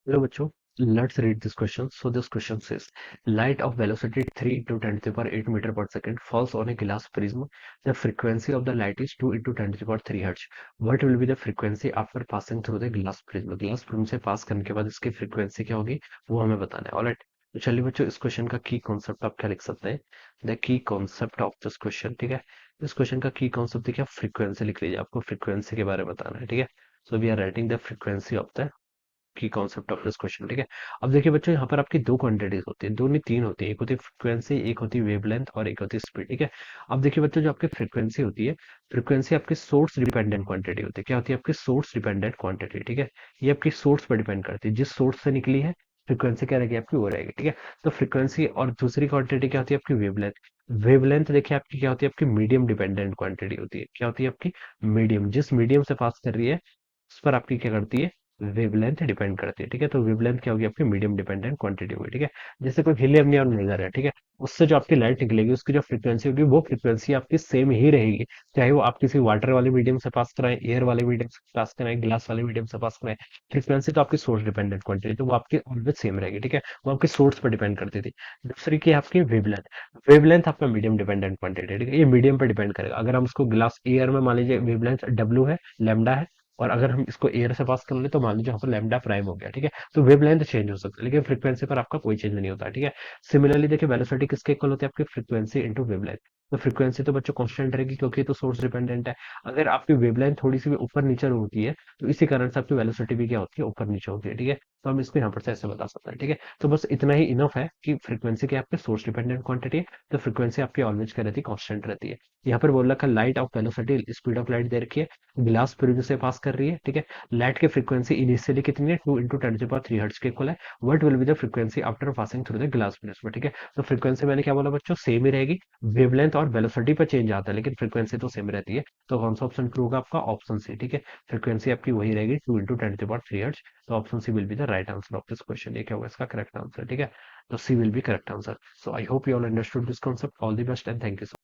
Hello बच्चों, let's read this question. So this question says, light of velocity 3 into 10 to the power 8 meter per second falls on a glass prism. The frequency of the light is 2 into 10 to the power 3 hertz. What will be the frequency after passing through the glass prism? Glass prism से पास करने के बाद इसकी frequency क्या होगी वो हमें बताना है. ऑलराइट, तो चलिए बच्चों, इस क्वेश्चन का की कॉन्सेप्ट आप क्या लिख सकते हैं? The key concept of this question, ठीक है. इस क्वेश्चन का की कॉन्सेप्ट देखिए, फ्रीक्वेंसी लिख लीजिए. आपको फ्रीक्वेंसी के बारे में बताना है, ठीक है. So we are writing the frequency of the key concept of this question, ठीक है. अब देखिए बच्चों, यहाँ पर आपकी दो क्वांटिटीज होती है, दो नहीं तीन होती है. एक होती है फ्रीक्वेंसी, एक होती है वेवलेंथ और एक होती है स्पीड, ठीक है. अब देखिए बच्चों, जो आपकी फ्रीक्वेंसी होती है, फ्रीक्वेंसी आपकी सोर्स डिपेंडेंट क्वांटिटी होती है. क्या होती है? आपकी सोर्स डिपेंडेंट क्वांटिटी, ठीक है. ये आपकी सोर्स पर डिपेंड करती है, जिस सोर्स से निकली है फ्रीक्वेंसी क्या रहेगी आपकी, वो रहेगी, ठीक है. तो फ्रीक्वेंसी और दूसरी क्वांटिटी क्या होती है आपकी, वेवलेंथ. वेवलेंथ देखिए आपकी क्या होती है, आपकी मीडियम डिपेंडेंट क्वांटिटी होती है. क्या होती है आपकी? मीडियम, जिस मीडियम से पास कर रही है उस पर आपकी क्या करती है, वेवलेंथ डिपेंड करती है, ठीक है. तो वेवलेंथ क्या होगी आपकी, मीडियम डिपेंडेंट क्वांटिटी होगी, ठीक है. जैसे कोई हीलियम नियॉन लेजर है, ठीक है. उससे जो आपकी लाइट निकलेगी उसकी जो फ्रीक्वेंसी होगी वो फ्रीक्वेंसी आपकी सेम ही रहेगी, चाहे वो आप किसी वाटर वाले मीडियम से पास कराएं, एयर वाले मीडियम से पास कराएं, ग्लास वाले मीडियम से पास कराएं. फ्रीक्वेंसी तो आपकी सोर्स डिपेंडेंट क्वांटिटी, तो वो आपकी ऑलवेज सेम रहेगी, ठीक है. वो आपके सोर्स पर डिपेंड करती थी. दूसरी की आपकी वेवलेंथ. वेवलेंथ आपका मीडियम डिपेंडेंट क्वांटिटी है, ठीक है. ये मीडियम पर डिपेंड करेगा. अगर हम उसको ग्लास एयर में मान लीजिए वेवलेंथ डब्ल्यू है, लैम्डा है, और अगर हम इसको एयर से पास कर ले तो मान लीजिए यहाँ पर लैम्डा प्राइम हो गया, ठीक है. तो वेवलेंथ चेंज हो सकता है लेकिन फ्रीक्वेंसी पर आपका कोई चेंज नहीं होता, ठीक है. सिमिलरली देखिए, वेलोसिटी किसके इक्वल होती है आपकी, फ्रीक्वेंसी इंटू वेवलेंथ. तो फ्रीक्वेंसी तो बच्चों कांस्टेंट रहेगी क्योंकि ये तो सोर्स डिपेंडेंट है. अगर आपकी वेवलेंथ थोड़ी सी भी ऊपर नीचे होती है तो इसी कारण से आपकी वेलोसिटी भी क्या होती है, ऊपर नीचे होती है, ठीक है. तो हम इसको यहाँ पर से ऐसे बता सकते हैं, ठीक है. तो बस इतना ही इनफ है कि फ्रीक्वेंसी क्या है आपके, सोर्स डिपेंडेंट क्वांटिटी है. तो फ्रीक्वेंसी आपकी ऑलवेज क्या रहती है, कांस्टेंट रहती है. यहाँ पर बोल रखा है light of velocity, speed of light दे रखी है, ग्लास प्रिज्म से पास कर रही है, ठीक है. लाइट की फ्रीक्वेंसी इनिशियली कितनी है, 2 इंटू 10 हर्ट्ज के इक्वल है. What will be the frequency after passing through the glass prism, ठीक है. तो फ्रीक्वेंसी मैंने क्या बोला बच्चों, सेम ही रहेगी. वेवलेंथ और वेलोसिटी पर चेंज आता है लेकिन फ्रीक्वेंसी तो सेम रहती है. तो कौन सा ऑप्शन ट्रू होगा आपका, ऑप्शन सी, ठीक है. फ्रीक्वेंसी आपकी वही रहेगी, 2 इंटू 10 हर्ट्ज. तो option C will be the right answer of this question. ये क्या होगा इसका करेक्ट आंसर, ठीक है. तो C will be correct answer. So I hope you all understood this concept. All the best and thank you.